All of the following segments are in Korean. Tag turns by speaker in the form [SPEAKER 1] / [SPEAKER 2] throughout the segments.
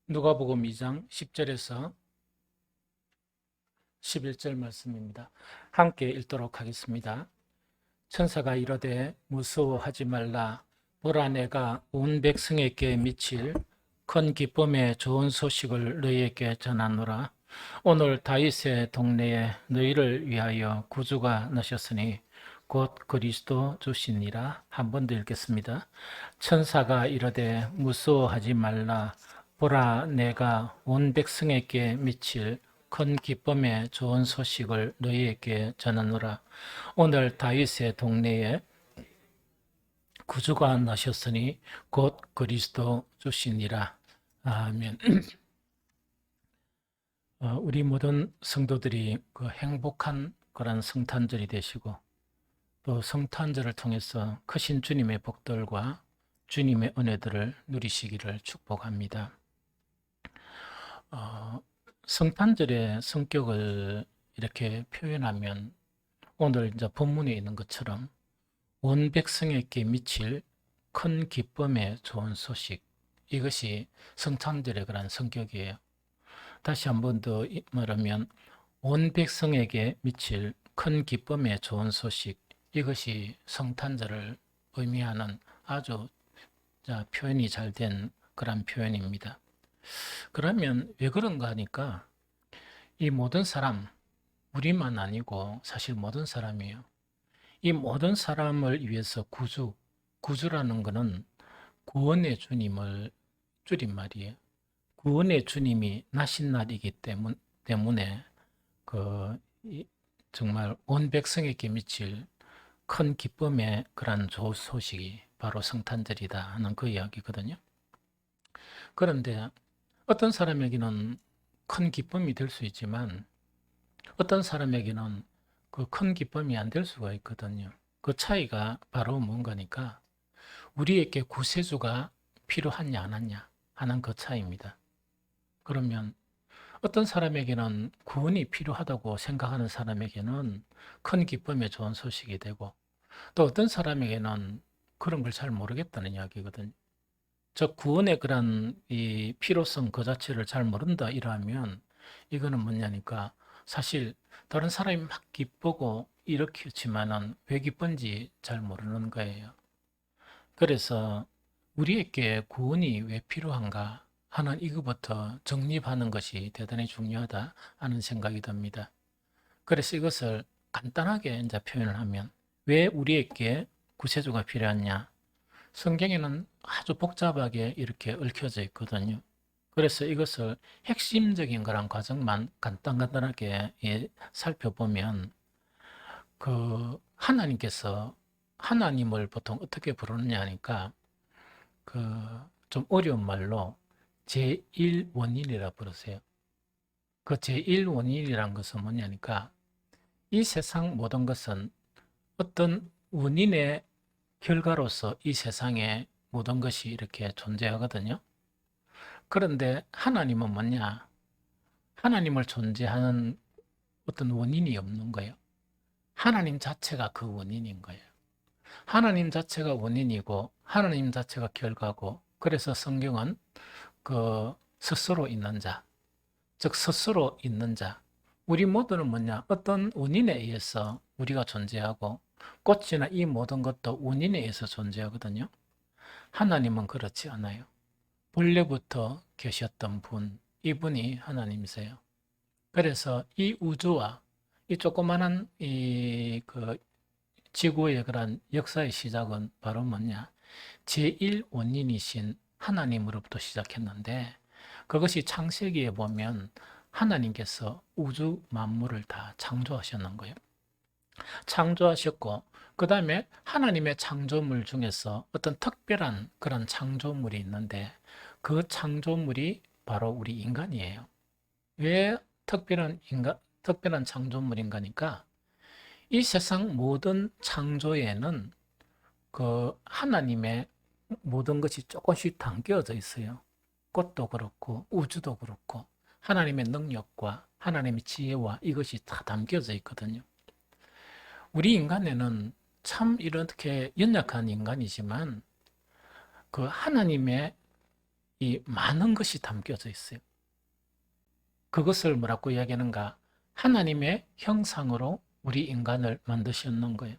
[SPEAKER 1] 누가복음 2장 10절에서 11절 말씀입니다. 함께 읽도록 하겠습니다. 천사가 이르되 무서워하지 말라. 보라, 내가 온 백성에게 미칠 큰 기쁨의 좋은 소식을 너희에게 전하노라. 오늘 다윗의 동네에 너희를 위하여 구주가 나셨으니 곧 그리스도 주시니라. 한 번 더 읽겠습니다. 천사가 이르되 무서워하지 말라. 보라, 내가 온 백성에게 미칠 큰 기쁨의 좋은 소식을 너희에게 전하노라. 오늘 다윗의 동네에 구주가 나셨으니 곧 그리스도 주시니라. 아멘. 우리 모든 성도들이 그 행복한 그런 성탄절이 되시고, 또 성탄절을 통해서 크신 주님의 복들과 주님의 은혜들을 누리시기를 축복합니다. 성탄절의 성격을 이렇게 표현하면 오늘 이제 본문에 있는 것처럼 온 백성에게 미칠 큰 기쁨의 좋은 소식, 이것이 성탄절의 그런 성격이에요. 다시 한 번 더 말하면 온 백성에게 미칠 큰 기쁨의 좋은 소식, 이것이 성탄절을 의미하는 아주 표현이 잘 된 그런 표현입니다. 그러면 왜 그런가 하니까 이 모든 사람, 우리만 아니고 사실 모든 사람이에요. 이 모든 사람을 위해서 구주라는 것은 구원의 주님을 줄임말이에요. 구원의 주님이 나신 날이기 때문에 정말 온 백성에게 미칠 큰 기쁨의 그런 좋은 소식이 바로 성탄절이다 하는 그 이야기거든요. 그런데 어떤 사람에게는 큰 기쁨이 될 수 있지만 어떤 사람에게는 그 큰 기쁨이 안 될 수가 있거든요. 그 차이가 바로 뭔가니까 우리에게 구세주가 필요하냐 안 하냐 하는 그 차이입니다. 그러면 어떤 사람에게는 구원이 필요하다고 생각하는 사람에게는 큰 기쁨의 좋은 소식이 되고, 또 어떤 사람에게는 그런 걸 잘 모르겠다는 이야기거든요. 즉 구원의 그런 이 필요성 그 자체를 잘 모른다 이러면 이거는 뭐냐니까 사실 다른 사람이 막 기쁘고 일으키지만은 왜 기쁜지 잘 모르는 거예요. 그래서 우리에게 구원이 왜 필요한가 하는 이거부터 정립하는 것이 대단히 중요하다 하는 생각이 듭니다. 그래서 이것을 간단하게 이제 표현을 하면 왜 우리에게 구세주가 필요하냐? 성경에는 아주 복잡하게 이렇게 얽혀져 있거든요. 그래서 이것을 핵심적인 그런 과정만 간단하게 살펴보면 하나님께서 하나님을 보통 어떻게 부르느냐 하니까 좀 어려운 말로 제1원인이라 부르세요. 그 제1원인이란 것은 뭐냐니까 이 세상 모든 것은 어떤 원인의 결과로서 이 세상에 모든 것이 이렇게 존재하거든요. 그런데 하나님은 뭐냐? 하나님을 존재하는 어떤 원인이 없는 거예요. 하나님 자체가 그 원인인 거예요. 하나님 자체가 원인이고 하나님 자체가 결과고, 그래서 성경은 스스로 있는 자, 즉 스스로 있는 자, 우리 모두는 뭐냐? 어떤 원인에 의해서 우리가 존재하고 꽃이나 이 모든 것도 원인에 의해서 존재하거든요. 하나님은 그렇지 않아요. 본래부터 계셨던 분, 이분이 하나님이세요. 그래서 이 우주와 이 조그마한 지구의 그런 역사의 시작은 바로 뭐냐? 제1원인이신 하나님으로부터 시작했는데, 그것이 창세기에 보면 하나님께서 우주 만물을 다 창조하셨는 거예요. 창조하셨고, 그 다음에 하나님의 창조물 중에서 어떤 특별한 그런 창조물이 있는데, 그 창조물이 바로 우리 인간이에요. 왜 특별한 창조물인가니까 이 세상 모든 창조에는 하나님의 모든 것이 조금씩 담겨져 있어요. 꽃도 그렇고 우주도 그렇고 하나님의 능력과 하나님의 지혜와 이것이 다 담겨져 있거든요. 우리 인간에는 참 이렇게 연약한 인간이지만 하나님의 이 많은 것이 담겨져 있어요. 그것을 뭐라고 이야기하는가? 하나님의 형상으로 우리 인간을 만드셨는 거예요.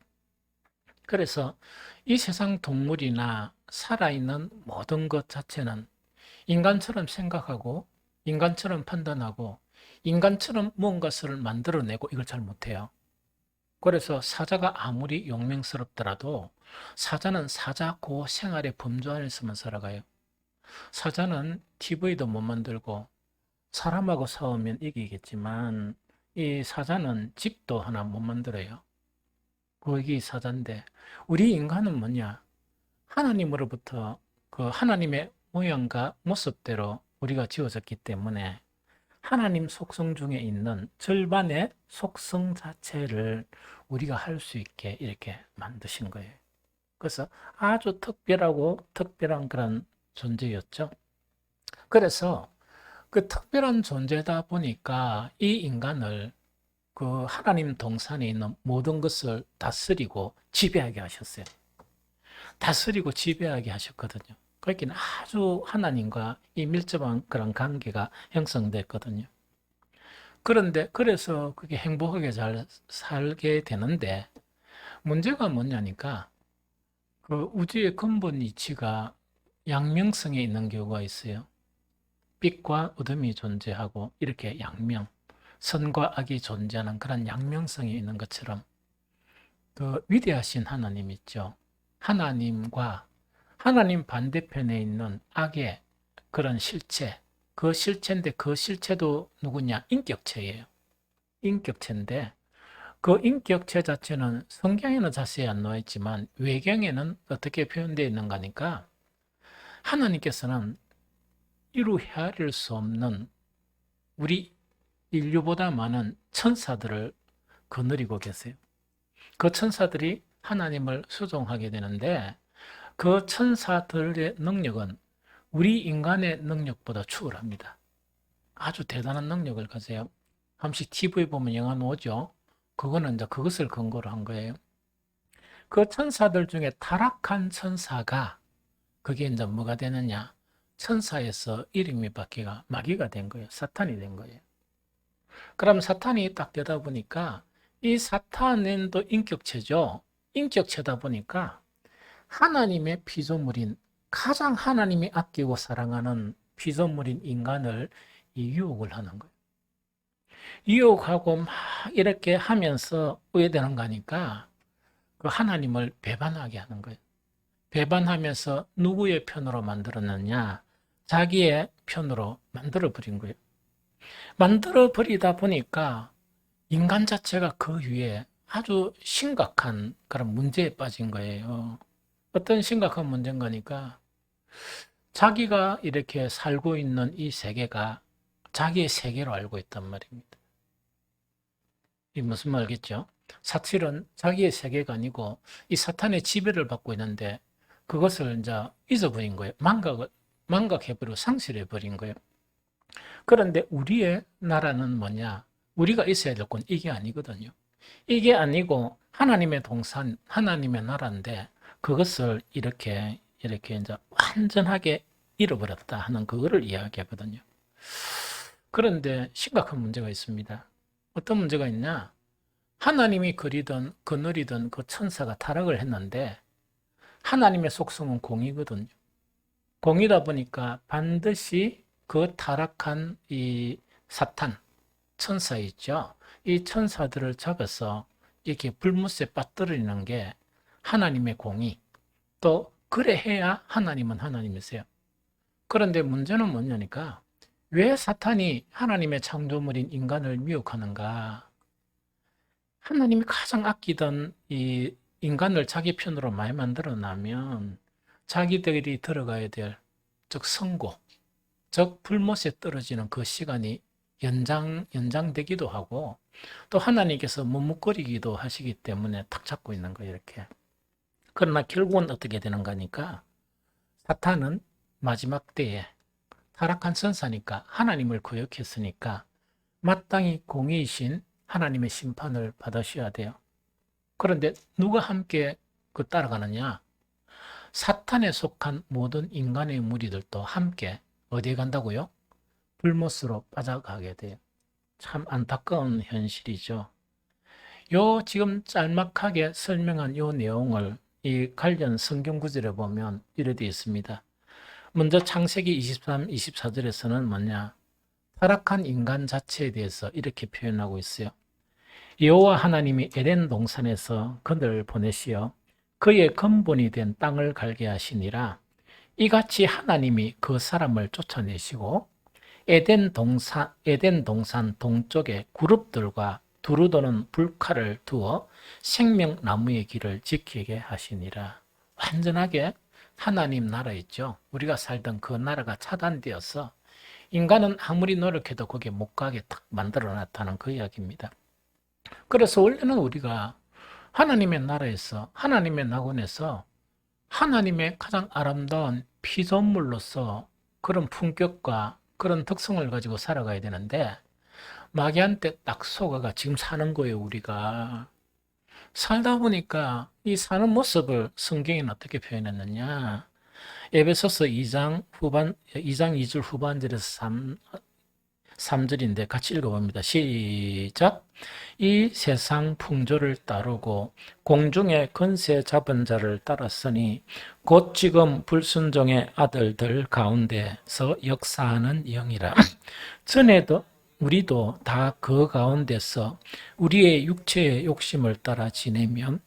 [SPEAKER 1] 그래서 이 세상 동물이나 살아있는 모든 것 자체는 인간처럼 생각하고 인간처럼 판단하고 인간처럼 무언가를 만들어내고 이걸 잘 못해요. 그래서 사자가 아무리 용맹스럽더라도 사자는 사자고 생활의 범주 안에서만 살아가요. 사자는 TV도 못 만들고 사람하고 싸우면 이기겠지만 이 사자는 집도 하나 못 만들어요. 그게 사자인데 우리 인간은 뭐냐? 하나님으로부터 그 하나님의 모양과 모습대로 우리가 지어졌기 때문에 하나님 속성 중에 있는 절반의 속성 자체를 우리가 할 수 있게 이렇게 만드신 거예요. 그래서 아주 특별하고 특별한 그런 존재였죠. 그래서 그 특별한 존재다 보니까 이 인간을 그 하나님 동산에 있는 모든 것을 다스리고 지배하게 하셨어요. 다스리고 지배하게 하셨거든요. 그렇기는 아주 하나님과 이 밀접한 그런 관계가 형성됐거든요. 그런데 그래서 그게 행복하게 잘 살게 되는데 문제가 뭐냐니까 그 우주의 근본 이치가 양면성에 있는 경우가 있어요. 빛과 어둠이 존재하고 이렇게 양면, 선과 악이 존재하는 그런 양면성이 있는 것처럼 그 위대하신 하나님 있죠. 하나님과 하나님 반대편에 있는 악의 그런 실체, 그 실체인데 그 실체도 누구냐? 인격체예요. 인격체인데 그 인격체 자체는 성경에는 자세히 안 나와 있지만 외경에는 어떻게 표현되어 있는가 하니까 하나님께서는 이루 헤아릴 수 없는 우리 인류보다 많은 천사들을 거느리고 계세요. 그 천사들이 하나님을 수종하게 되는데 그 천사들의 능력은 우리 인간의 능력보다 추월합니다. 아주 대단한 능력을 가져요. 한 번씩 TV에 보면 영화 나오죠. 그거는 이제 그것을 근거로 한 거예요. 그 천사들 중에 타락한 천사가 그게 이제 뭐가 되느냐? 천사에서 이름이 바뀌가 마귀가 된 거예요. 사탄이 된 거예요. 그럼 사탄이 딱 되다 보니까 이 사탄은 또 인격체죠. 인격체다 보니까 하나님의 피조물인 가장 하나님이 아끼고 사랑하는 피조물인 인간을 이 유혹을 하는 거예요. 유혹하고 막 이렇게 하면서 의되는 거니까 그 하나님을 배반하게 하는 거예요. 배반하면서 누구의 편으로 만들었느냐? 자기의 편으로 만들어버린 거예요. 만들어버리다 보니까 인간 자체가 그 위에 아주 심각한 그런 문제에 빠진 거예요. 어떤 심각한 문제인가니까 자기가 이렇게 살고 있는 이 세계가 자기의 세계로 알고 있단 말입니다. 이 무슨 말겠죠? 사실은 자기의 세계가 아니고 이 사탄의 지배를 받고 있는데 그것을 이제 잊어버린 거예요. 망각해버리고 상실해버린 거예요. 그런데 우리의 나라는 뭐냐? 우리가 있어야 될 건 이게 아니거든요. 이게 아니고 하나님의 동산, 하나님의 나라인데 그것을 이렇게 이제 완전하게 잃어버렸다 하는 그거를 이야기하거든요. 그런데 심각한 문제가 있습니다. 어떤 문제가 있냐? 하나님이 거느리던 그 천사가 타락을 했는데 하나님의 속성은 공이거든요. 공이다 보니까 반드시 그 타락한 이 사탄, 천사 있죠. 이 천사들을 잡아서 이렇게 불못에 빠뜨리는 게 하나님의 공의. 또 그래 해야 하나님은 하나님이세요. 그런데 문제는 뭐냐니까 왜 사탄이 하나님의 창조물인 인간을 미혹하는가? 하나님이 가장 아끼던 이 인간을 자기 편으로 많이 만들어 놔면 자기들이 들어가야 될, 즉 성고, 즉 불못에 떨어지는 그 시간이 연장되기도 하고 또 하나님께서 머뭇거리기도 하시기 때문에 탁 잡고 있는 거예요, 이렇게. 그러나 결국은 어떻게 되는가 하니까 사탄은 마지막 때에 타락한 천사니까 하나님을 거역했으니까 마땅히 공의이신 하나님의 심판을 받으셔야 돼요. 그런데 누가 함께 따라가느냐? 사탄에 속한 모든 인간의 무리들도 함께 어디에 간다고요? 불못으로 빠져가게 돼요. 참 안타까운 현실이죠. 요 지금 짤막하게 설명한 요 내용을 이 관련 성경 구절에 보면 이래 되어 있습니다. 먼저 창세기 23, 24절에서는 뭐냐? 타락한 인간 자체에 대해서 이렇게 표현하고 있어요. 여호와 하나님이 에덴 동산에서 그들을 보내시어 그의 근본이 된 땅을 갈게 하시니라. 이같이 하나님이 그 사람을 쫓아내시고 에덴 동산 동쪽에 그룹들과 두루 도는 불칼을 두어 생명나무의 길을 지키게 하시니라. 완전하게 하나님 나라 있죠. 우리가 살던 그 나라가 차단되어서 인간은 아무리 노력해도 거기에 못 가게 딱 만들어 놨다는 그 이야기입니다. 그래서 원래는 우리가 하나님의 나라에서, 하나님의 낙원에서 하나님의 가장 아름다운 피조물로서 그런 품격과 그런 특성을 가지고 살아가야 되는데 마귀한테 딱 속아가 지금 사는 거예요. 우리가 살다 보니까 이 사는 모습을 성경에는 어떻게 표현했느냐? 에베소서 2장 2절 후반절에서 3절인데 같이 읽어봅니다. 시작. 이 세상 풍조를 따르고 공중의 권세 잡은 자를 따랐으니 곧 지금 불순종의 아들들 가운데서 역사하는 영이라. 전에도 우리도 다 그 가운데서 우리의 육체의 욕심을 따라 지내면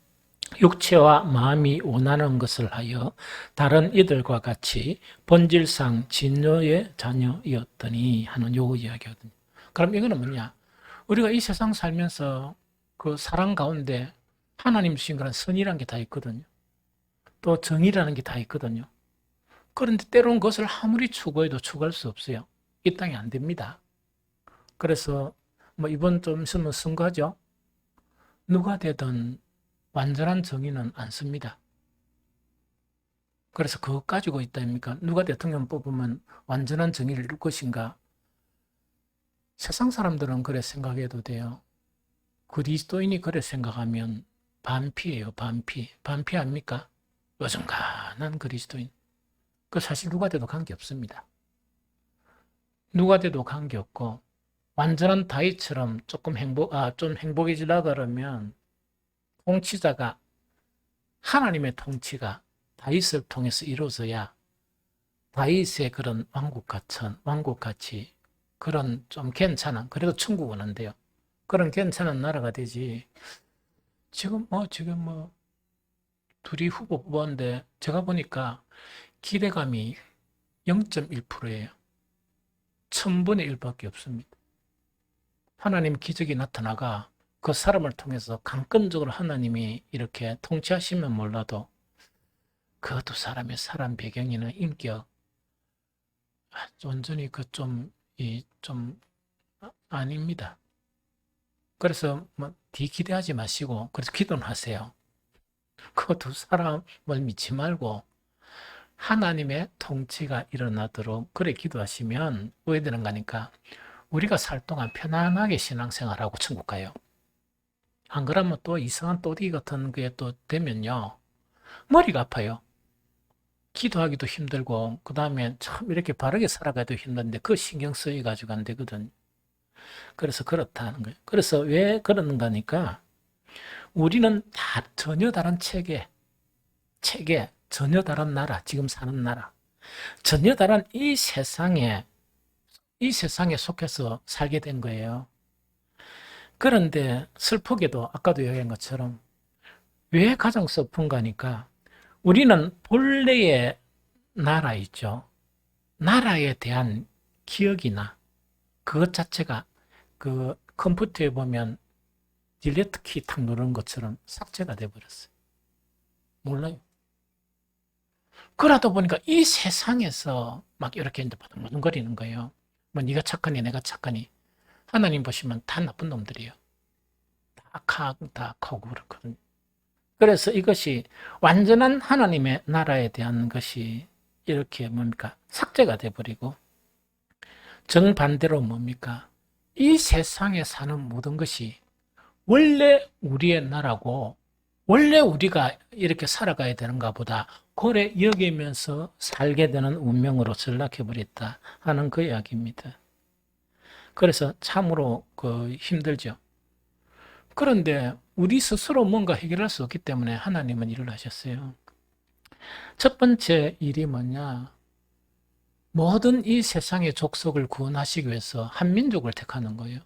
[SPEAKER 1] 육체와 마음이 원하는 것을 하여 다른 이들과 같이 본질상 진노의 자녀였더니 하는 요 이야기거든요. 그럼 이거는 뭐냐? 우리가 이 세상 살면서 그 사랑 가운데 하나님 주신 그런 선이라는 게 다 있거든요. 또 정의라는 게 다 있거든요. 그런데 때로는 그것을 아무리 추구해도 추구할 수 없어요. 이 땅에 안 됩니다. 그래서 뭐 이번 좀 있으면 선거하죠. 누가 되든 완전한 정의는 안 씁니다. 그래서 그거 가지고 있다니까 누가 대통령 뽑으면 완전한 정의를 이룰 것인가? 세상 사람들은 그래 생각해도 돼요. 그리스도인이 그래 생각하면 반피예요. 반피. 반피 아닙니까? 어중간한 그리스도인. 그 사실 누가 돼도 관계없습니다. 누가 돼도 관계없고 완전한 다윗처럼 좀 행복해지려 그러면 통치자가 하나님의 통치가 다윗을 통해서 이루어져야 다윗의 그런 왕국같이 그런 좀 괜찮은, 그래도 천국은 안 돼요. 그런 괜찮은 나라가 되지. 지금 둘이 후보 뽑았는데 제가 보니까 기대감이 0.1%예요. 1000분의 1밖에 없습니다. 하나님 기적이 나타나가 그 사람을 통해서 강권적으로 하나님이 이렇게 통치하시면 몰라도 그 두 사람의 사람 배경이나 인격 완전히 좀 아닙니다. 그래서 기대하지 마시고 그래서 기도는 하세요. 그 두 사람을 믿지 말고 하나님의 통치가 일어나도록 그래 기도하시면 왜 되는가 하니까 우리가 살 동안 편안하게 신앙생활하고 천국 가요. 안 그러면 또 이상한 또디 같은 게 또 되면요. 머리가 아파요. 기도하기도 힘들고 그 다음에 참 이렇게 바르게 살아가기도 힘든데 그 신경 쓰여가지고 안 되거든. 그래서 그렇다는 거예요. 그래서 왜 그러는가 하니까 우리는 다 전혀 다른 체계, 전혀 다른 나라, 지금 사는 나라, 전혀 다른 이 세상에 속해서 살게 된 거예요. 그런데 슬프게도 아까도 얘기한 것처럼 왜 가장 슬픈가 하니까 우리는 본래의 나라 있죠. 나라에 대한 기억이나 그것 자체가 그 컴퓨터에 보면 딜리트 키 탁 누르는 것처럼 삭제가 돼버렸어요. 몰라요. 그러다 보니까 이 세상에서 막 이렇게 이제 바둥바둥거리는 거예요. 뭐 네가 착하니 내가 착하니. 하나님 보시면 다 나쁜 놈들이에요. 다 악하고 그렇거든요. 그래서 이것이 완전한 하나님의 나라에 대한 것이 이렇게 삭제가 돼버리고 정반대로 이 세상에 사는 모든 것이 원래 우리의 나라고 원래 우리가 이렇게 살아가야 되는가 보다 그래 여기면서 살게 되는 운명으로 전락해버렸다 하는 그 이야기입니다. 그래서 참으로 힘들죠. 그런데 우리 스스로 뭔가 해결할 수 없기 때문에 하나님은 일을 하셨어요. 첫 번째 일이 뭐냐? 모든 이 세상의 족속을 구원하시기 위해서 한 민족을 택하는 거예요.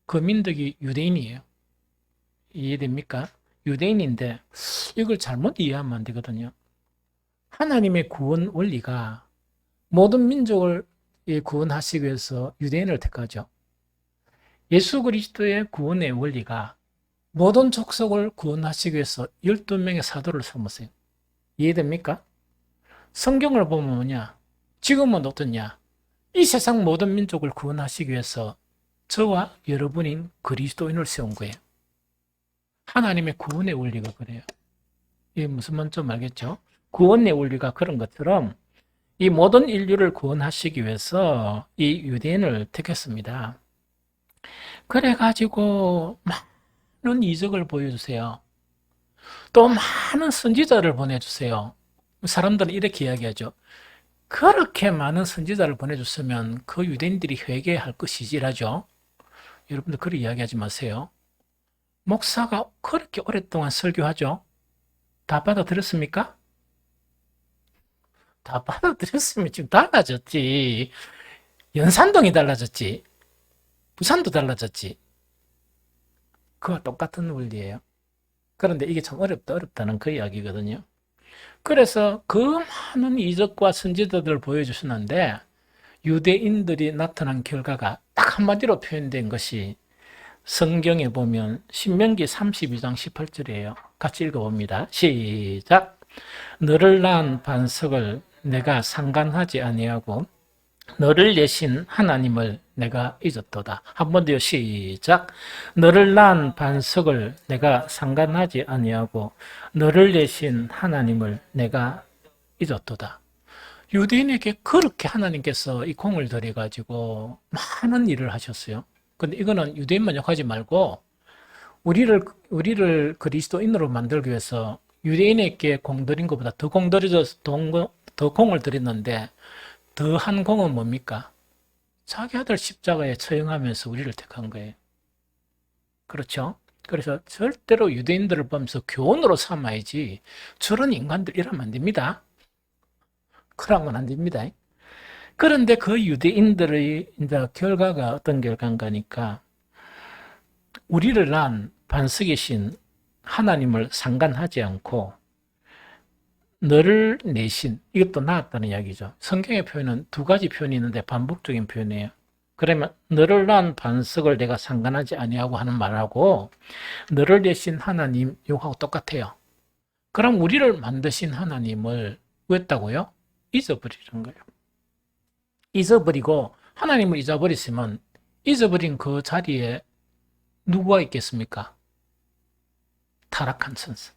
[SPEAKER 1] 그 민족이 유대인이에요. 이해됩니까? 유대인인데 이걸 잘못 이해하면 안 되거든요. 하나님의 구원 원리가 모든 민족을 구원하시기 위해서 유대인을 택하죠. 예수 그리스도의 구원의 원리가 모든 족속을 구원하시기 위해서 12명의 사도를 삼으세요. 이해됩니까? 성경을 보면 뭐냐? 지금은 어떠냐? 이 세상 모든 민족을 구원하시기 위해서 저와 여러분인 그리스도인을 세운 거예요. 하나님의 구원의 원리가 그래요. 이게 무슨 말인지 알겠죠? 구원의 원리가 그런 것처럼 이 모든 인류를 구원하시기 위해서 이 유대인을 택했습니다. 그래가지고 많은 이적을 보여주세요. 또 많은 선지자를 보내주세요. 사람들은 이렇게 이야기하죠. 그렇게 많은 선지자를 보내줬으면 그 유대인들이 회개할 것이지라죠. 여러분들 그렇게 이야기하지 마세요. 목사가 그렇게 오랫동안 설교하죠. 다 받아들였습니까? 다 받아들였으면 지금 달라졌지. 연산동이 달라졌지. 부산도 달라졌지. 그와 똑같은 원리예요. 그런데 이게 참 어렵다는 그 이야기거든요. 그래서 그 많은 이적과 선지자들을 보여주시는데 유대인들이 나타난 결과가 딱 한마디로 표현된 것이 성경에 보면 신명기 32장 18절이에요. 같이 읽어봅니다. 시작. 너를 낳은 반석을 내가 상관하지 아니하고 너를 내신 하나님을 내가 잊었도다. 한 번 더 시작. 너를 낳은 반석을 내가 상관하지 아니하고 너를 내신 하나님을 내가 잊었도다. 유대인에게 그렇게 하나님께서 이 공을 들여가지고 많은 일을 하셨어요. 근데 이거는 유대인만 욕하지 말고 우리를 그리스도인으로 만들기 위해서 유대인에게 공 들인 것보다 더 공을 들였는데 더한 공은 뭡니까? 자기 아들 십자가에 처형하면서 우리를 택한 거예요. 그렇죠? 그래서 절대로 유대인들을 보면서 교훈으로 삼아야지 저런 인간들 이러면 안 됩니다. 그러면 안 됩니다. 그런데 그 유대인들의 이제 결과가 어떤 결과인가니까 우리를 낳은 반석이신 하나님을 상관하지 않고 너를 내신, 이것도 낳았다는 이야기죠. 성경의 표현은 두 가지 표현이 있는데 반복적인 표현이에요. 그러면 너를 낳은 반석을 내가 상관하지 아니하고 하는 말하고 너를 내신 하나님 요하고 똑같아요. 그럼 우리를 만드신 하나님을 왜했다고요? 잊어버리는 거예요. 잊어버리고 하나님을 잊어버렸으면 잊어버린 그 자리에 누구가 있겠습니까? 타락한 천사.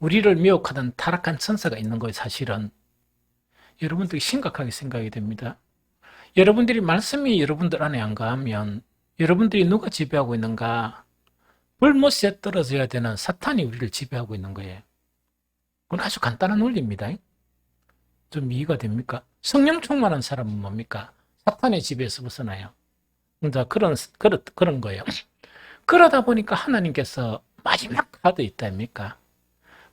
[SPEAKER 1] 우리를 미혹하던 타락한 천사가 있는 거예요, 사실은. 여러분들이 심각하게 생각이 됩니다. 여러분들이 말씀이 여러분들 안에 안 가면 여러분들이 누가 지배하고 있는가? 불못에 떨어져야 되는 사탄이 우리를 지배하고 있는 거예요. 그건 아주 간단한 원리입니다. 좀 이해가 됩니까? 성령 충만한 사람은 뭡니까? 사탄의 지배에서 벗어나요. 그런 거예요. 그러다 보니까 하나님께서 마지막 카드 있다 아닙니까?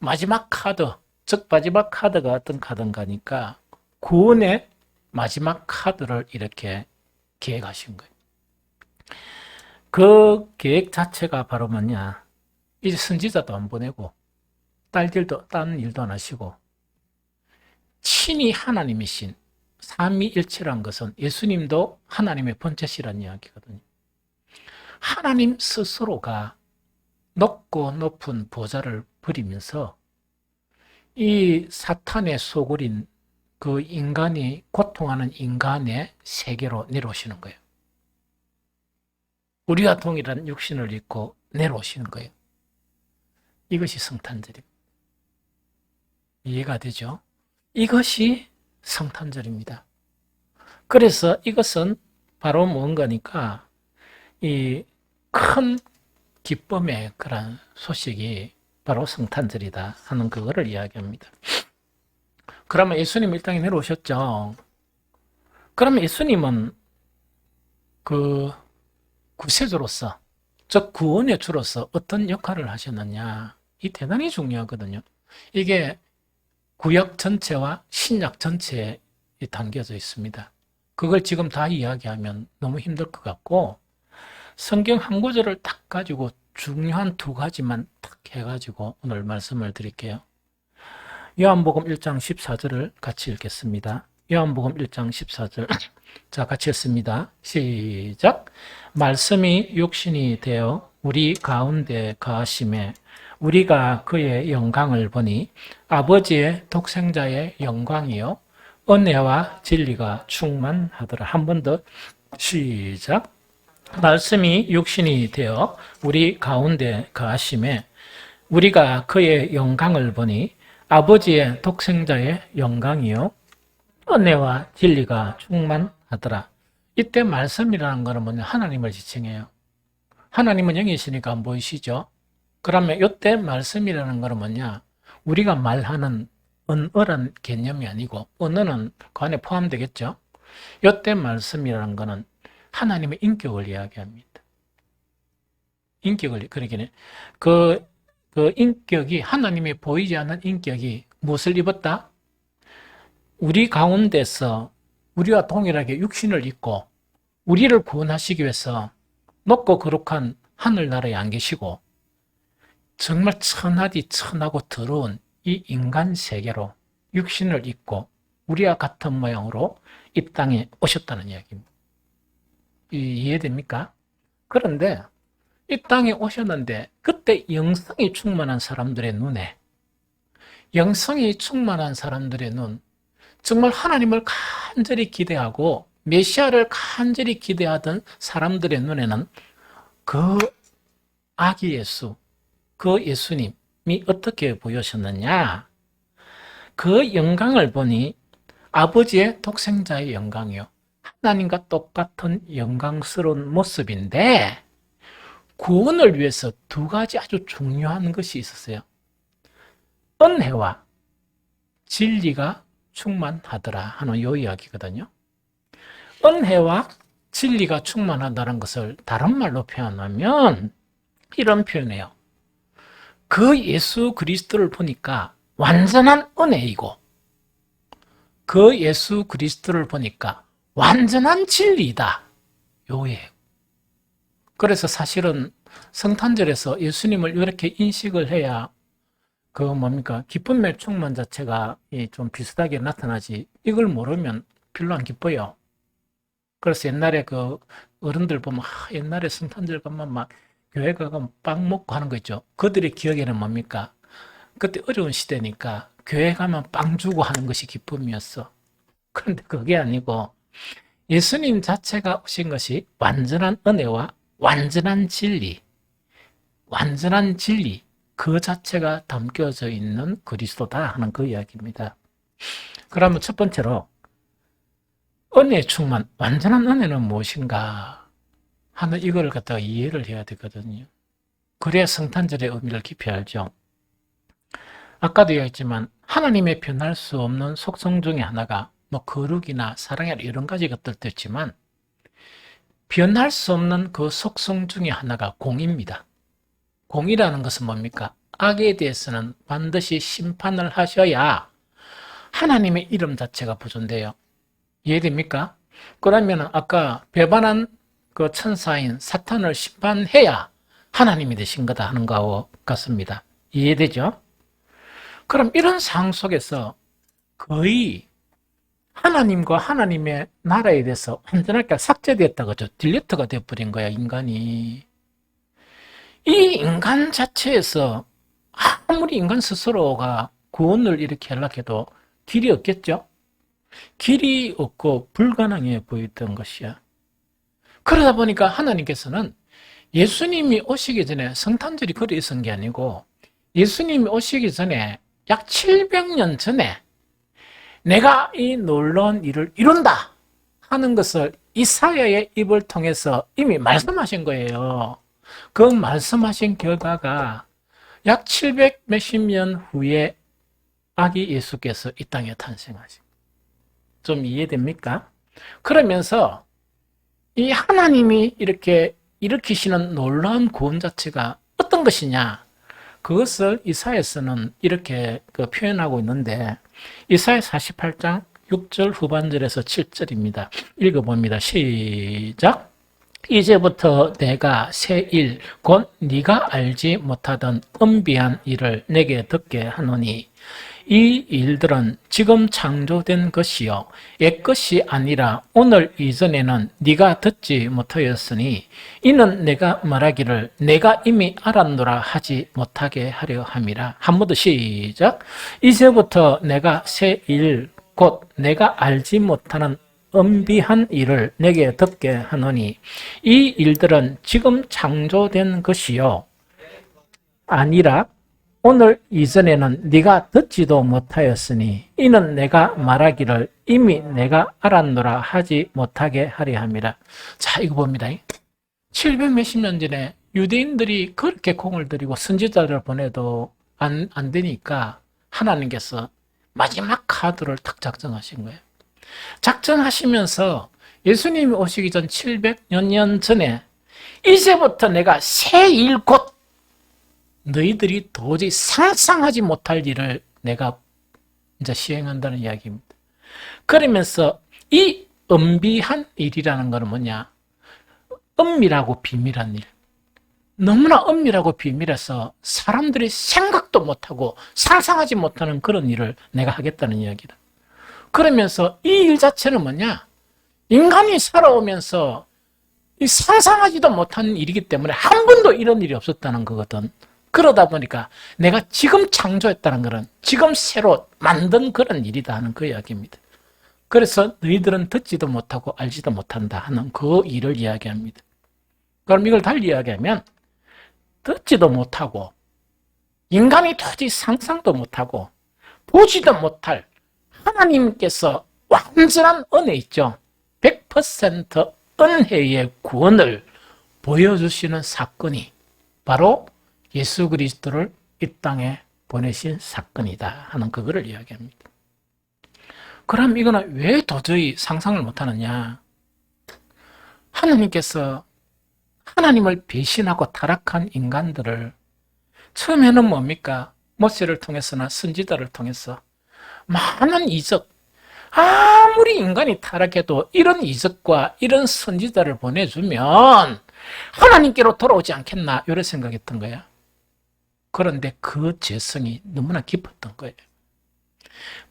[SPEAKER 1] 마지막 카드, 즉 마지막 카드가 어떤 카드인가니까 구원의 마지막 카드를 이렇게 계획하신 거예요. 그 계획 자체가 바로 뭐냐? 이제 선지자도 안 보내고 딴 일도 안 하시고 친히 하나님이신 삼위일체란 것은 예수님도 하나님의 본체시라는 이야기거든요. 하나님 스스로가 높고 높은 보좌를 버리면서 이 사탄의 소굴인 그 인간이 고통하는 인간의 세계로 내려오시는 거예요. 우리와 동일한 육신을 입고 내려오시는 거예요. 이것이 성탄절입니다. 이해가 되죠? 이것이 성탄절입니다. 그래서 이것은 바로 뭔가니까 이 큰 기쁨의 그런 소식이 바로 성탄절이다 하는 그거를 이야기합니다. 그러면 예수님 이 땅에 내려오셨죠. 그러면 예수님은 그 구세주로서, 즉 구원의 주로서 어떤 역할을 하셨느냐, 이 대단히 중요하거든요. 이게 구약 전체와 신약 전체에 담겨져 있습니다. 그걸 지금 다 이야기하면 너무 힘들 것 같고, 성경 한 구절을 딱 가지고 중요한 두 가지만 딱 해가지고 오늘 말씀을 드릴게요. 요한복음 1장 14절을 같이 읽겠습니다. 요한복음 1장 14절. 자, 같이 읽습니다. 시작. 말씀이 육신이 되어 우리 가운데 거하심에 우리가 그의 영광을 보니 아버지의 독생자의 영광이요 은혜와 진리가 충만하더라. 한 번 더 시작. 말씀이 육신이 되어 우리 가운데 거하심에 우리가 그의 영광을 보니 아버지의 독생자의 영광이요 은혜와 진리가 충만하더라. 이때 말씀이라는 것은 뭐냐? 하나님을 지칭해요. 하나님은 영이시니까 안 보이시죠? 그러면 이때 말씀이라는 것은 뭐냐? 우리가 말하는 언어란 개념이 아니고, 언어는 그 안에 포함되겠죠? 이때 말씀이라는 것은 하나님의 인격을 이야기합니다. 인격을, 그러기는 그 인격이, 하나님이 보이지 않는 인격이 무엇을 입었다? 우리 가운데서 우리와 동일하게 육신을 입고 우리를 구원하시기 위해서 높고 거룩한 하늘나라에 안 계시고 정말 천하디 천하고 더러운 이 인간 세계로 육신을 입고 우리와 같은 모양으로 이 땅에 오셨다는 이야기입니다. 이해됩니까? 그런데 이 땅에 오셨는데 그때 영성이 충만한 사람들의 눈에, 영성이 충만한 사람들의 눈, 정말 하나님을 간절히 기대하고 메시아를 간절히 기대하던 사람들의 눈에는 그 아기 예수, 그 예수님이 어떻게 보이셨느냐? 그 영광을 보니 아버지의 독생자의 영광이요. 하나님과 똑같은 영광스러운 모습인데 구원을 위해서 두 가지 아주 중요한 것이 있었어요. 은혜와 진리가 충만하더라 하는 이 이야기거든요. 은혜와 진리가 충만하다는 것을 다른 말로 표현하면 이런 표현이에요. 그 예수 그리스도를 보니까 완전한 은혜이고 그 예수 그리스도를 보니까 완전한 진리이다. 요예요. 그래서 사실은 성탄절에서 예수님을 이렇게 인식을 해야 그 뭡니까? 기쁨의 충만 자체가 좀 비슷하게 나타나지, 이걸 모르면 별로 안 기뻐요. 그래서 옛날에 그 어른들 보면 옛날에 성탄절 가면 막 교회 가면 빵 먹고 하는 거 있죠. 그들의 기억에는 뭡니까? 그때 어려운 시대니까 교회 가면 빵 주고 하는 것이 기쁨이었어. 그런데 그게 아니고 예수님 자체가 오신 것이 완전한 은혜와 완전한 진리, 그 자체가 담겨져 있는 그리스도다 하는 그 이야기입니다. 그러면 첫 번째로 은혜 충만, 완전한 은혜는 무엇인가 하는 이걸 갖다가 이해를 해야 되거든요. 그래야 성탄절의 의미를 깊이 알죠. 아까도 이야기했지만 하나님의 변할 수 없는 속성 중에 하나가 뭐 거룩이나 사랑이나 이런 가지 것들도 있지만 변할 수 없는 그 속성 중에 하나가 공입니다. 공이라는 것은 뭡니까? 악에 대해서는 반드시 심판을 하셔야 하나님의 이름 자체가 보존돼요. 이해됩니까? 그러면 아까 배반한 그 천사인 사탄을 심판해야 하나님이 되신 거다 하는 거하고 같습니다. 이해되죠? 그럼 이런 상황 속에서 거의 하나님과 하나님의 나라에 대해서 완전하게 삭제됐다 그죠? 딜리트가 되어버린 거야, 인간이. 이 인간 자체에서 아무리 인간 스스로가 구원을 이렇게 하려고 해도 길이 없겠죠? 길이 없고 불가능해 보였던 것이야. 그러다 보니까 하나님께서는 예수님이 오시기 전에, 성탄절이 그리 있은 게 아니고 예수님이 오시기 전에 약 700년 전에 내가 이 놀라운 일을 이룬다 하는 것을 이사야의 입을 통해서 이미 말씀하신 거예요. 그 말씀하신 결과가 약 700 몇십 년 후에 아기 예수께서 이 땅에 탄생하신. 좀 이해됩니까? 그러면서 이 하나님이 이렇게 일으키시는 놀라운 구원 자체가 어떤 것이냐? 그것을 이사야서는 이렇게 표현하고 있는데, 이사야 48장 6절 후반절에서 7절입니다. 읽어봅니다. 시작. 이제부터 내가 새 일, 곧 네가 알지 못하던 은비한 일을 내게 듣게 하노니 이 일들은 지금 창조된 것이요 옛 것이 아니라 오늘 이전에는 네가 듣지 못하였으니 이는 내가 말하기를 내가 이미 알았노라 하지 못하게 하려 함이라. 한 번 더 시작. 이제부터 내가 새 일, 곧 내가 알지 못하는 은비한 일을 내게 듣게 하노니 이 일들은 지금 창조된 것이요 아니라 오늘 이전에는 네가 듣지도 못하였으니 이는 내가 말하기를 이미 내가 알았노라 하지 못하게 하려 함이라. 자, 이거 봅니다. 700 몇십 년 전에 유대인들이 그렇게 공을 들이고 선지자를 보내도 안 되니까 하나님께서 마지막 카드를 탁 작정하신 거예요. 작정하시면서 예수님이 오시기 전 700여 년 전에 이제부터 내가 새 일 곧 너희들이 도저히 상상하지 못할 일을 내가 이제 시행한다는 이야기입니다. 그러면서 이 은비한 일이라는 것은 뭐냐? 은밀하고 비밀한 일. 너무나 은밀하고 비밀해서 사람들이 생각도 못하고 상상하지 못하는 그런 일을 내가 하겠다는 이야기다. 그러면서 이 일 자체는 뭐냐? 인간이 살아오면서 상상하지도 못한 일이기 때문에 한 번도 이런 일이 없었다는 거거든. 그러다 보니까 내가 지금 창조했다는 것은 지금 새로 만든 그런 일이다 하는 그 이야기입니다. 그래서 너희들은 듣지도 못하고 알지도 못한다 하는 그 일을 이야기합니다. 그럼 이걸 달리 이야기하면 듣지도 못하고 인간이 도저히 상상도 못하고 보지도 못할 하나님께서 완전한 은혜 있죠. 100% 은혜의 구원을 보여주시는 사건이 바로 예수 그리스도를 이 땅에 보내신 사건이다 하는 그거를 이야기합니다. 그럼 이거는 왜 도저히 상상을 못하느냐? 하나님께서 하나님을 배신하고 타락한 인간들을 처음에는 뭡니까? 모세를 통해서나 선지자를 통해서 많은 이적, 아무리 인간이 타락해도 이런 이적과 이런 선지자를 보내주면 하나님께로 돌아오지 않겠나 이런 생각했던 거야. 그런데 그 죄성이 너무나 깊었던 거예요.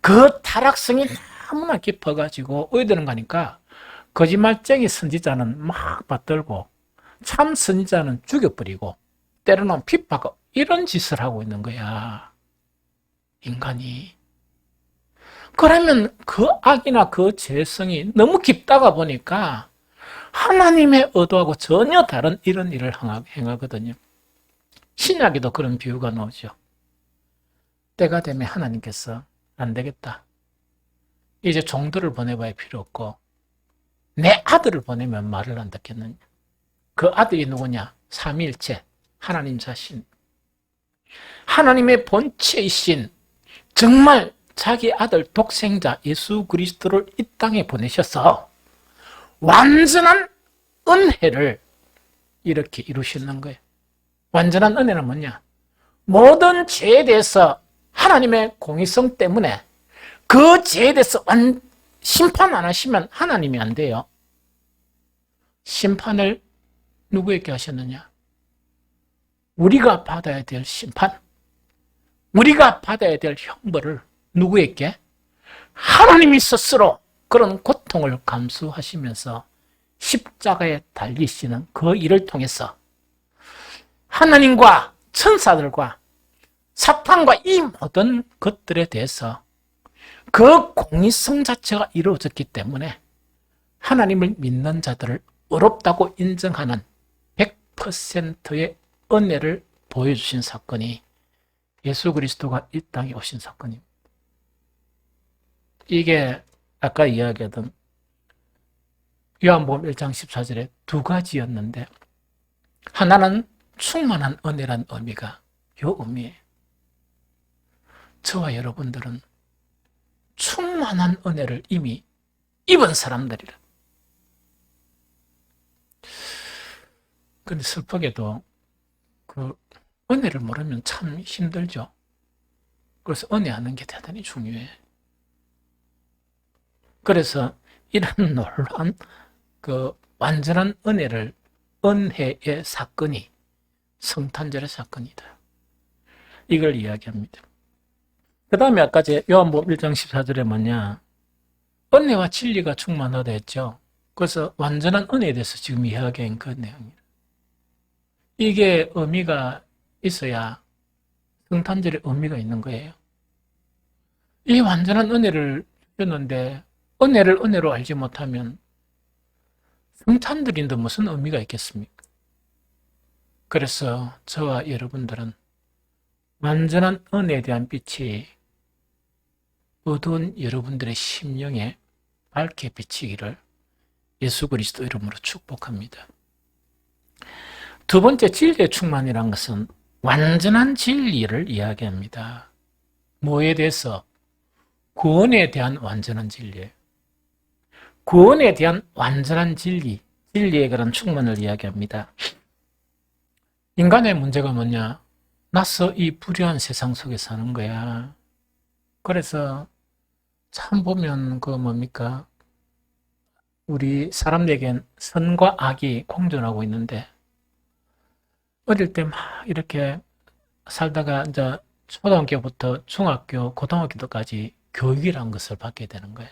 [SPEAKER 1] 그 타락성이 너무나 깊어가지고 어디 되는 거니까 거짓말쟁이 선지자는 막 받들고 참 선지자는 죽여버리고 때로는 핍박하고 이런 짓을 하고 있는 거야. 인간이. 그러면 그 악이나 그 죄성이 너무 깊다가 보니까 하나님의 의도하고 전혀 다른 이런 일을 행하거든요. 신약에도 그런 비유가 나오죠. 때가 되면 하나님께서 안 되겠다. 이제 종들을 보내봐야 필요 없고 내 아들을 보내면 말을 안 듣겠느냐. 그 아들이 누구냐? 삼위일체 하나님 자신. 하나님의 본체이신 정말 자기 아들 독생자 예수 그리스도를 이 땅에 보내셔서 완전한 은혜를 이렇게 이루시는 거예요. 완전한 은혜는 뭐냐? 모든 죄에 대해서 하나님의 공의성 때문에 그 죄에 대해서 심판 안 하시면 하나님이 안 돼요. 심판을 누구에게 하셨느냐? 우리가 받아야 될 심판, 우리가 받아야 될 형벌을 누구에게? 하나님이 스스로 그런 고통을 감수하시면서 십자가에 달리시는 그 일을 통해서 하나님과 천사들과 사탄과 이 모든 것들에 대해서 그 공의성 자체가 이루어졌기 때문에 하나님을 믿는 자들을 의롭다고 인정하는 100%의 은혜를 보여주신 사건이 예수 그리스도가 이 땅에 오신 사건입니다. 이게 아까 이야기하던 요한복음 1장 14절에 두 가지였는데 하나는 충만한 은혜란 의미가 요 의미예요. 저와 여러분들은 충만한 은혜를 이미 입은 사람들이라. 근데 슬프게도 그 은혜를 모르면 참 힘들죠. 그래서 은혜하는 게 대단히 중요해. 그래서 이런 놀라운 그 완전한 은혜의 사건이 성탄절의 사건이다. 이걸 이야기합니다. 그 다음에 아까 요한복음 1장 14절에 뭐냐? 은혜와 진리가 충만하다 했죠. 그래서 완전한 은혜에 대해서 지금 이야기한 그 내용입니다. 이게 의미가 있어야 성탄절에 의미가 있는 거예요. 이 완전한 은혜를 주셨는데 은혜를 은혜로 알지 못하면 성탄절인데 무슨 의미가 있겠습니까? 그래서 저와 여러분들은 완전한 은혜에 대한 빛이 어두운 여러분들의 심령에 밝게 비치기를 예수 그리스도 이름으로 축복합니다. 두 번째, 진리의 충만이란 것은 완전한 진리를 이야기합니다. 뭐에 대해서? 구원에 대한 완전한 진리예요. 구원에 대한 완전한 진리에 그런 충만을 이야기합니다. 인간의 문제가 뭐냐? 나서 이 불의한 세상 속에 사는 거야. 그래서 참 보면 뭡니까? 우리 사람에겐 선과 악이 공존하고 있는데 어릴 때 막 이렇게 살다가 이제 초등학교부터 중학교, 고등학교까지 교육이라는 것을 받게 되는 거예요.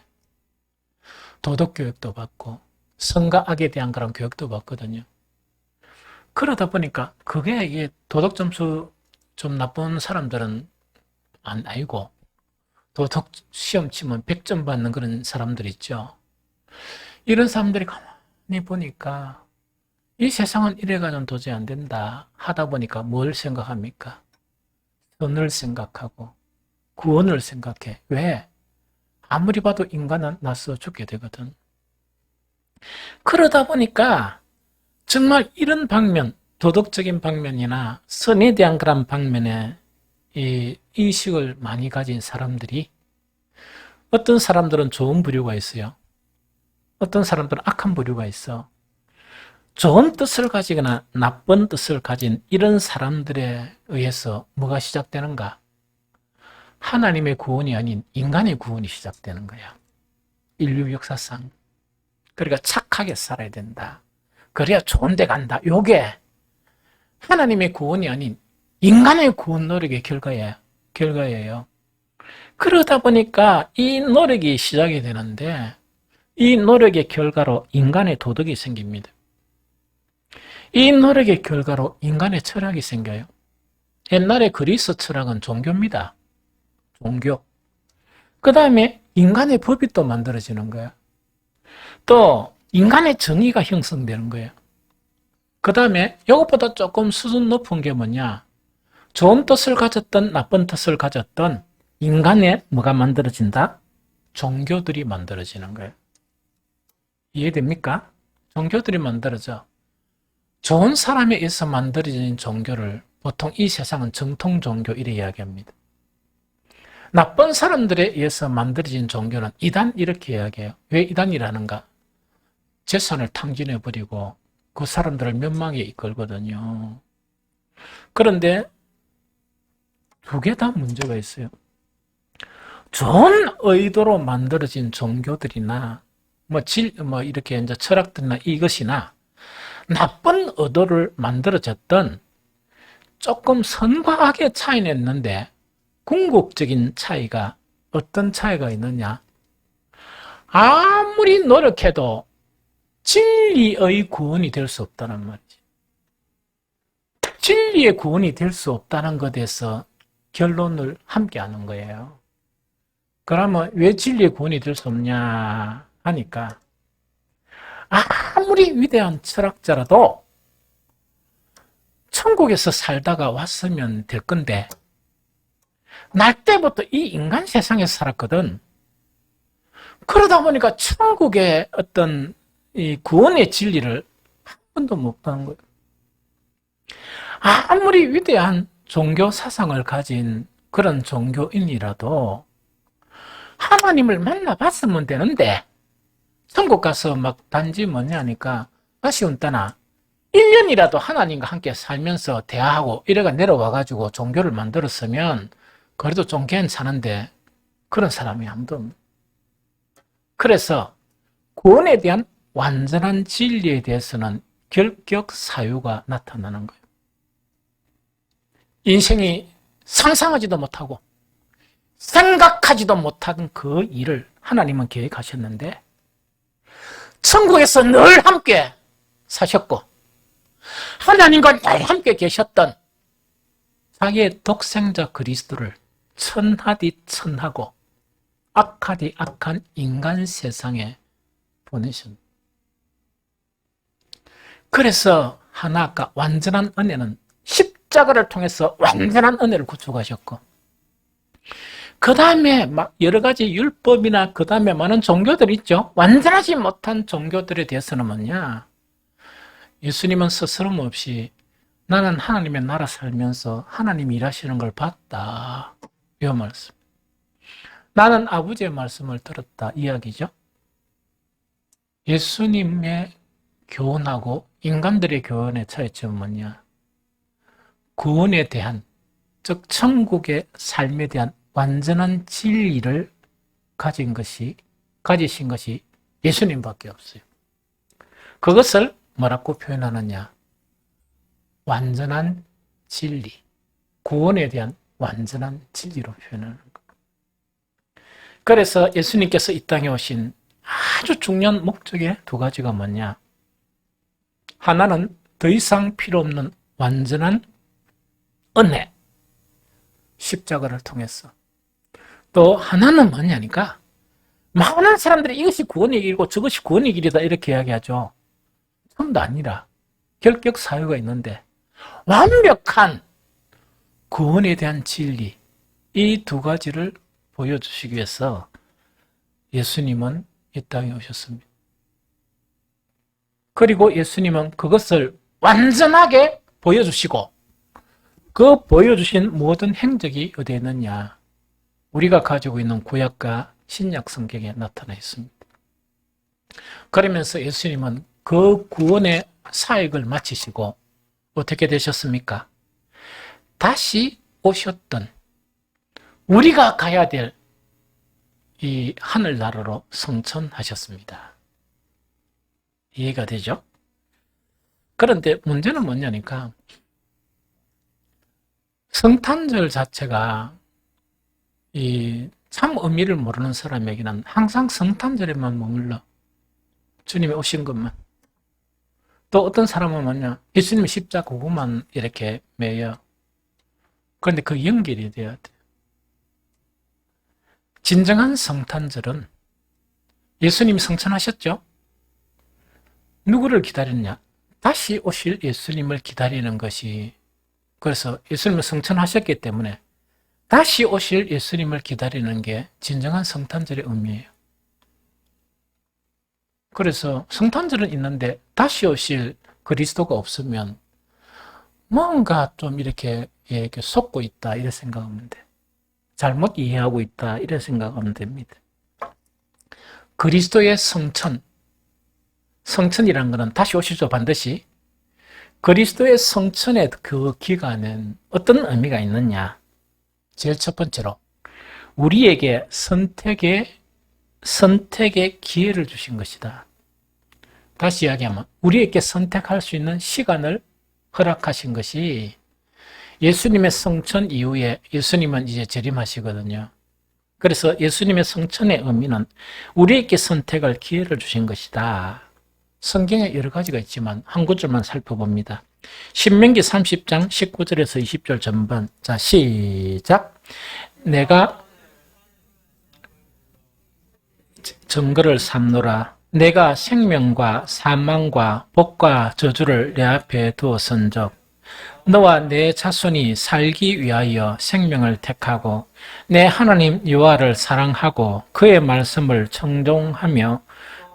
[SPEAKER 1] 도덕 교육도 받고 선과 악에 대한 그런 교육도 받거든요. 그러다 보니까 그게 이게 도덕 점수 좀 나쁜 사람들은 안 알고 도덕 시험 치면 100점 받는 그런 사람들 있죠. 이런 사람들이 가만히 보니까 이 세상은 이래가지고는 도저히 안 된다 하다 보니까 뭘 생각합니까? 선을 생각하고 구원을 생각해. 왜? 아무리 봐도 인간은 나서 죽게 되거든. 그러다 보니까 정말 이런 방면, 도덕적인 방면이나 선에 대한 그런 방면에 이 인식을 많이 가진 사람들이 어떤 사람들은 좋은 부류가 있어요. 어떤 사람들은 악한 부류가 있어. 좋은 뜻을 가지거나 나쁜 뜻을 가진 이런 사람들에 의해서 뭐가 시작되는가? 하나님의 구원이 아닌 인간의 구원이 시작되는 거야. 인류 역사상. 그러니까 착하게 살아야 된다. 그래야 좋은 데 간다. 요게 하나님의 구원이 아닌 인간의 구원 노력의 결과예요. 그러다 보니까 이 노력이 시작이 되는데 이 노력의 결과로 인간의 도덕이 생깁니다. 이 노력의 결과로 인간의 철학이 생겨요. 옛날에 그리스 철학은 종교입니다. 종교. 그 다음에 인간의 법이 또 만들어지는 거야. 또 인간의 정의가 형성되는 거예요. 그 다음에 이것보다 조금 수준 높은 게 뭐냐? 좋은 뜻을 가졌던 나쁜 뜻을 가졌던 인간의 뭐가 만들어진다? 종교들이 만들어지는 거예요. 이해됩니까? 종교들이 만들어져. 좋은 사람에 의해서 만들어진 종교를 보통 이 세상은 정통 종교 이래 이야기합니다. 나쁜 사람들에 의해서 만들어진 종교는 이단 이렇게 이야기해요. 왜 이단이라는가? 재산을 탕진해버리고 그 사람들을 멸망에 이끌거든요. 그런데 두 개 다 문제가 있어요. 좋은 의도로 만들어진 종교들이나 이렇게 이제 철학들이나 이것이나 나쁜 의도를 만들어졌던 조금 선과 악의 차이는 있는데 궁극적인 차이가 어떤 차이가 있느냐? 아무리 노력해도 진리의 구원이 될 수 없다는 말이지. 진리의 구원이 될 수 없다는 것에서 결론을 함께 하는 거예요. 그러면 왜 진리의 구원이 될 수 없냐 하니까 아무리 위대한 철학자라도 천국에서 살다가 왔으면 될 건데 날 때부터 이 인간 세상에서 살았거든. 그러다 보니까 천국의 어떤 이 구원의 진리를 한 번도 못 받은 거예요. 아무리 위대한 종교 사상을 가진 그런 종교인이라도 하나님을 만나봤으면 되는데 천국 가서 막 단지 뭐냐니까 아쉬운 따나 1년이라도 하나님과 함께 살면서 대화하고 이래가 내려와가지고 종교를 만들었으면 그래도 좀 괜찮은데 그런 사람이 아무도 없는. 그래서 구원에 대한 완전한 진리에 대해서는 결격 사유가 나타나는 거예요. 인생이 상상하지도 못하고 생각하지도 못한 그 일을 하나님은 계획하셨는데 천국에서 늘 함께 사셨고 하나님과 늘 함께 계셨던 자기의 독생자 그리스도를 천하디 천하고 악하디 악한 인간 세상에 보내셨습니다. 그래서 하나가 완전한 은혜는 십자가를 통해서 완전한 은혜를 구축하셨고 그 다음에 막 여러 가지 율법이나 그 다음에 많은 종교들이 있죠. 완전하지 못한 종교들에 대해서는 뭐냐? 예수님은 스스럼 없이 나는 하나님의 나라 살면서 하나님이 일하시는 걸 봤다. 이 말씀. 나는 아버지의 말씀을 들었다. 이야기죠. 예수님의 교훈하고 인간들의 교훈의 차이점은 뭐냐? 구원에 대한, 즉 천국의 삶에 대한 완전한 진리를 가지신 것이 예수님밖에 없어요. 그것을 뭐라고 표현하느냐? 완전한 진리, 구원에 대한 완전한 진리로 표현하는 것. 그래서 예수님께서 이 땅에 오신 아주 중요한 목적의 두 가지가 뭐냐? 하나는 더 이상 필요 없는 완전한 은혜, 십자가를 통해서. 또 하나는 뭐냐니까 많은 사람들이 이것이 구원의 길이고 저것이 구원의 길이다 이렇게 이야기하죠. 전부 아니라 결격 사유가 있는데 완벽한 구원에 대한 진리, 이 두 가지를 보여주시기 위해서 예수님은 이 땅에 오셨습니다. 그리고 예수님은 그것을 완전하게 보여주시고 그 보여주신 모든 행적이 어디에 있느냐? 우리가 가지고 있는 구약과 신약 성경에 나타나 있습니다. 그러면서 예수님은 그 구원의 사역을 마치시고 어떻게 되셨습니까? 다시 오셨던 우리가 가야 될 이 하늘나라로 승천하셨습니다. 이해가 되죠? 그런데 문제는 뭐냐니까 성탄절 자체가 이 참 의미를 모르는 사람에게는 항상 성탄절에만 머물러 주님이 오신 것만. 또 어떤 사람은 뭐냐? 예수님의 십자가 그것만 이렇게 매여. 그런데 그 연결이 돼야 돼. 진정한 성탄절은 예수님이 성천하셨죠? 누구를 기다리느냐? 다시 오실 예수님을 기다리는 것이, 그래서 예수님을 성천하셨기 때문에 다시 오실 예수님을 기다리는 게 진정한 성탄절의 의미예요. 그래서 성탄절은 있는데 다시 오실 그리스도가 없으면 뭔가 좀 이렇게 속고 있다 이렇게 생각하면 돼. 잘못 이해하고 있다 이렇게 생각하면 됩니다. 그리스도의 성천이라는 것은 다시 오시죠 반드시. 그리스도의 성천의 그 기간은 어떤 의미가 있느냐? 제일 첫 번째로 우리에게 선택의 기회를 주신 것이다. 다시 이야기하면 우리에게 선택할 수 있는 시간을 허락하신 것이, 예수님의 성천 이후에 예수님은 이제 재림하시거든요. 그래서 예수님의 성천의 의미는 우리에게 선택할 기회를 주신 것이다. 성경에 여러 가지가 있지만 한 구절만 살펴봅니다. 신명기 30장 19절에서 20절 전반. 자, 시작. 내가 증거를 삼노라. 내가 생명과 사망과 복과 저주를 내 앞에 두었은즉 너와 내 자손이 살기 위하여 생명을 택하고 내 하나님 여호와를 사랑하고 그의 말씀을 청종하며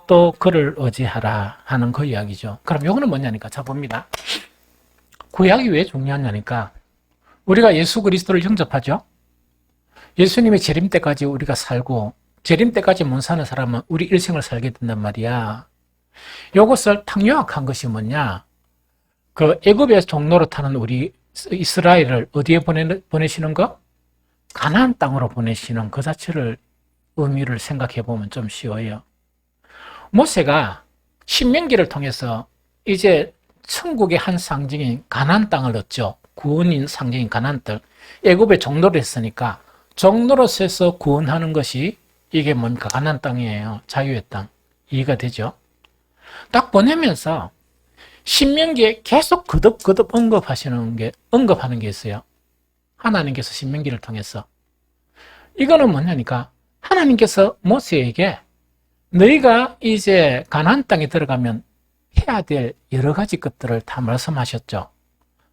[SPEAKER 1] 또 그를 의지하라 하는 그 이야기죠. 그럼 이거는 뭐냐니까 자 봅니다. 구약이 왜 중요하냐니까 우리가 예수 그리스도를 영접하죠. 예수님의 재림 때까지 우리가 살고 재림 때까지 못 사는 사람은 우리 일생을 살게 된단 말이야. 이것을 탁 요약한 것이 뭐냐? 그 애굽의 종로로 타는 우리 이스라엘을 어디에 보내시는 거? 가나안 땅으로 보내시는 그 자체를 의미를 생각해 보면 좀 쉬워요. 모세가 신명기를 통해서 이제 천국의 한 상징인 가나안 땅을 얻죠. 구원인 상징인 가나안 땅. 애굽의 종로를 했으니까 종로로서 구원하는 것이 이게 뭡니까? 가나안 땅이에요. 자유의 땅. 이해가 되죠? 딱 보내면서 신명기에 계속 거듭거듭 언급하는 게 있어요. 하나님께서 신명기를 통해서. 이거는 뭐냐니까 하나님께서 모세에게 너희가 이제 가나안 땅에 들어가면 해야 될 여러 가지 것들을 다 말씀하셨죠.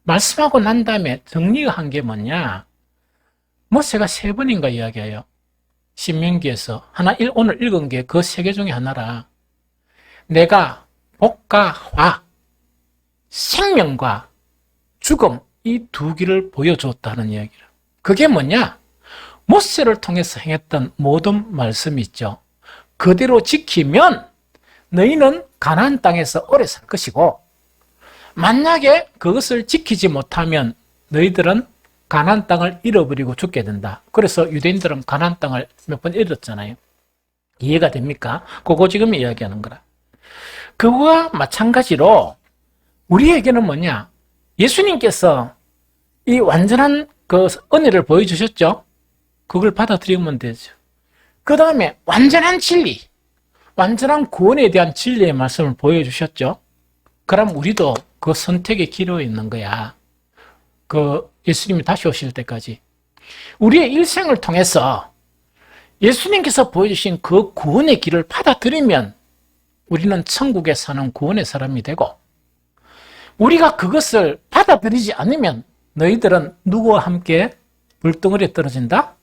[SPEAKER 1] 말씀하고 난 다음에 정리한 게 뭐냐? 모세가 3번인가 이야기해요. 신명기에서 오늘 읽은 게 그 3개 중에 하나라. 내가 복과 화, 생명과 죽음 이 2개를 보여줬다는 이야기라. 그게 뭐냐? 모세를 통해서 행했던 모든 말씀이 있죠. 그대로 지키면 너희는 가나안 땅에서 오래 살 것이고 만약에 그것을 지키지 못하면 너희들은 가나안 땅을 잃어버리고 죽게 된다. 그래서 유대인들은 가나안 땅을 몇 번 잃었잖아요. 이해가 됩니까? 그거 지금 이야기하는 거라. 그거와 마찬가지로 우리에게는 뭐냐? 예수님께서 이 완전한 그 은혜를 보여주셨죠? 그걸 받아들이면 되죠. 그 다음에 완전한 진리, 완전한 구원에 대한 진리의 말씀을 보여주셨죠? 그럼 우리도 그 선택의 기로에 있는 거야. 그 예수님이 다시 오실 때까지. 우리의 일생을 통해서 예수님께서 보여주신 그 구원의 길을 받아들이면 우리는 천국에 사는 구원의 사람이 되고 우리가 그것을 받아들이지 않으면 너희들은 누구와 함께 불덩어리에 떨어진다?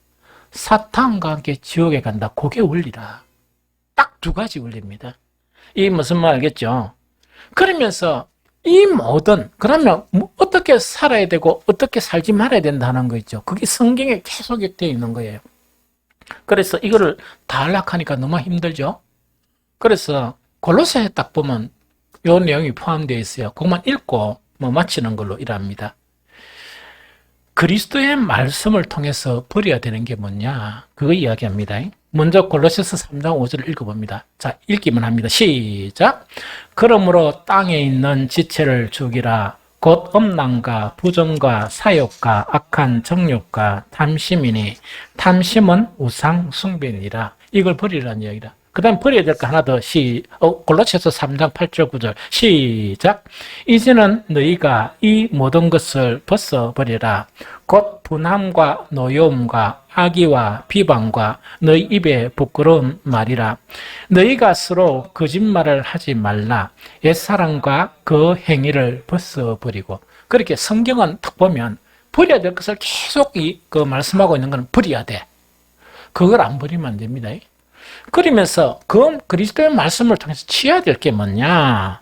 [SPEAKER 1] 사탄과 함께 지옥에 간다. 그게 원리라. 딱 2가지 원리입니다. 이 무슨 말 알겠죠? 그러면서 이 모든 그러면 어떻게 살아야 되고 어떻게 살지 말아야 된다는 거 있죠. 그게 성경에 계속 되어 있는 거예요. 그래서 이거를 다 하려니까 너무 힘들죠. 그래서 골로새에 딱 보면 이 내용이 포함되어 있어요. 그것만 읽고 마치는 걸로 일합니다. 그리스도의 말씀을 통해서 버려야 되는 게 뭐냐? 그거 이야기합니다. 먼저 골로새서 3장 5절을 읽어봅니다. 자, 읽기만 합니다. 시작! 그러므로 땅에 있는 지체를 죽이라. 곧 음란과 부정과 사욕과 악한 정욕과 탐심이니 탐심은 우상 숭배니라. 이걸 버리라는 이야기라. 그 다음 버려야 될 거 하나 더 골로새서 3장 8절 9절 시작. 이제는 너희가 이 모든 것을 벗어버리라. 곧 분함과 노여움과 악의와 비방과 너희 입에 부끄러운 말이라. 너희가 서로 거짓말을 하지 말라. 옛사람과 그 행위를 벗어버리고. 그렇게 성경은 딱 보면 버려야 될 것을 계속 말씀하고 있는 건 버려야 돼. 그걸 안 버리면 안 됩니다. 그러면서 그 그리스도의 말씀을 통해서 취해야 될 게 뭐냐?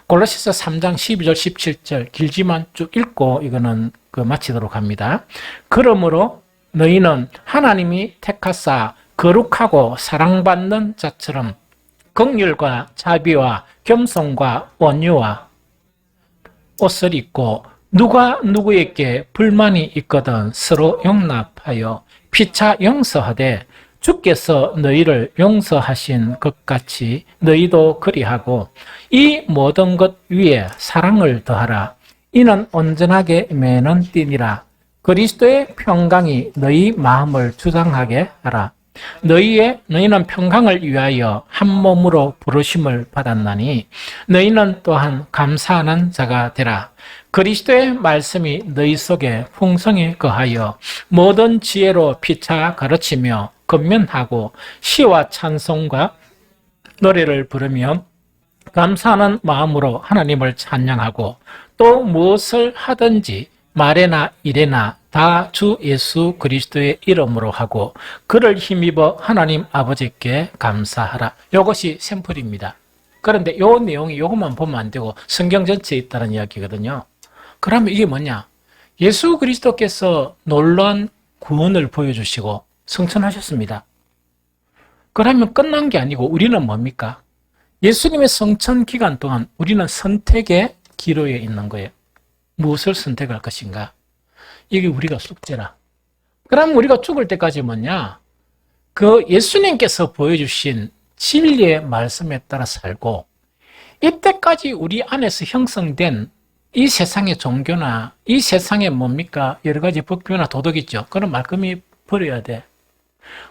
[SPEAKER 1] 골로새서 3장 12절 17절 길지만 쭉 읽고 이거는 마치도록 합니다. 그러므로 너희는 하나님이 택하사 거룩하고 사랑받는 자처럼 긍휼과 자비와 겸손과 온유와 옷을 입고 누가 누구에게 불만이 있거든 서로 용납하여 피차 용서하되 주께서 너희를 용서하신 것 같이 너희도 그리하고 이 모든 것 위에 사랑을 더하라. 이는 온전하게 매는 띠니라. 그리스도의 평강이 너희 마음을 주장하게 하라. 너희는 평강을 위하여 한 몸으로 부르심을 받았나니 너희는 또한 감사하는 자가 되라. 그리스도의 말씀이 너희 속에 풍성히 거하여 모든 지혜로 피차 가르치며 권면하고 시와 찬송과 노래를 부르며 감사하는 마음으로 하나님을 찬양하고 또 무엇을 하든지 말에나 일에나 다 주 예수 그리스도의 이름으로 하고 그를 힘입어 하나님 아버지께 감사하라. 이것이 샘플입니다. 그런데 이 내용이 이것만 보면 안 되고 성경 전체에 있다는 이야기거든요. 그러면 이게 뭐냐? 예수 그리스도께서 놀라운 구원을 보여주시고 성천하셨습니다. 그러면 끝난 게 아니고 우리는 뭡니까? 예수님의 성천 기간 동안 우리는 선택의 기로에 있는 거예요. 무엇을 선택할 것인가? 이게 우리가 숙제라. 그럼 우리가 죽을 때까지 뭐냐? 그 예수님께서 보여주신 진리의 말씀에 따라 살고, 이때까지 우리 안에서 형성된 이 세상의 종교나 이 세상의 뭡니까? 여러 가지 법규나 도덕 있죠. 그런 말끔히 버려야 돼.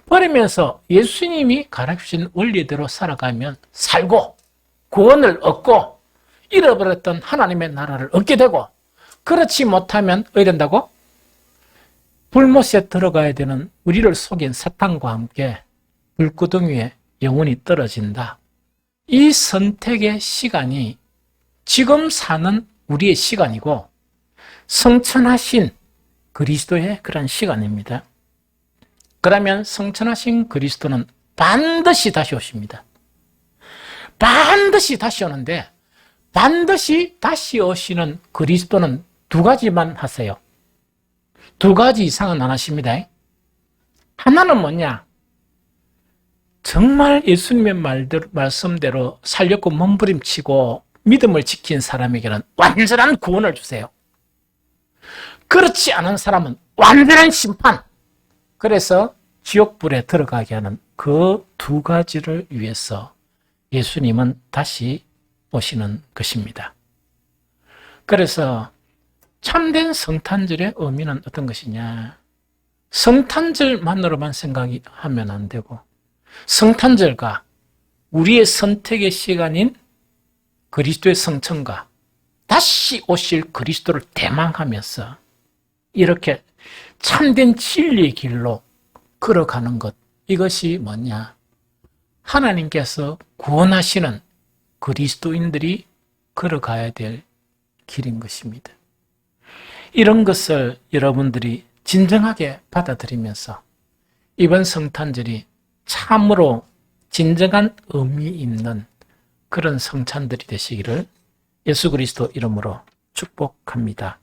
[SPEAKER 1] 버리면서 예수님이 가르치신 원리대로 살아가면 살고 구원을 얻고 잃어버렸던 하나님의 나라를 얻게 되고, 그렇지 못하면 어떻게 된다고? 불못에 들어가야 되는 우리를 속인 사탄과 함께 불구덩 위에 영원히 떨어진다. 이 선택의 시간이 지금 사는 우리의 시간이고 성천하신 그리스도의 그런 시간입니다. 그러면 성천하신 그리스도는 반드시 다시 오십니다. 반드시 다시 오는데, 반드시 다시 오시는 그리스도는 두 가지만 하세요. 두 가지 이상은 안 하십니다. 하나는 뭐냐? 정말 예수님의 말씀대로 살렸고 몸부림치고 믿음을 지킨 사람에게는 완전한 구원을 주세요. 그렇지 않은 사람은 완전한 심판. 그래서 지옥불에 들어가게 하는 그 두 가지를 위해서 예수님은 다시 오시는 것입니다. 그래서 참된 성탄절의 의미는 어떤 것이냐? 성탄절만으로만 생각하면 안 되고, 성탄절과 우리의 선택의 시간인 그리스도의 성천과 다시 오실 그리스도를 대망하면서 이렇게 참된 진리의 길로 걸어가는 것, 이것이 뭐냐? 하나님께서 구원하시는 그리스도인들이 걸어가야 될 길인 것입니다. 이런 것을 여러분들이 진정하게 받아들이면서 이번 성탄절이 참으로 진정한 의미 있는 그런 성찬들이 되시기를 예수 그리스도 이름으로 축복합니다.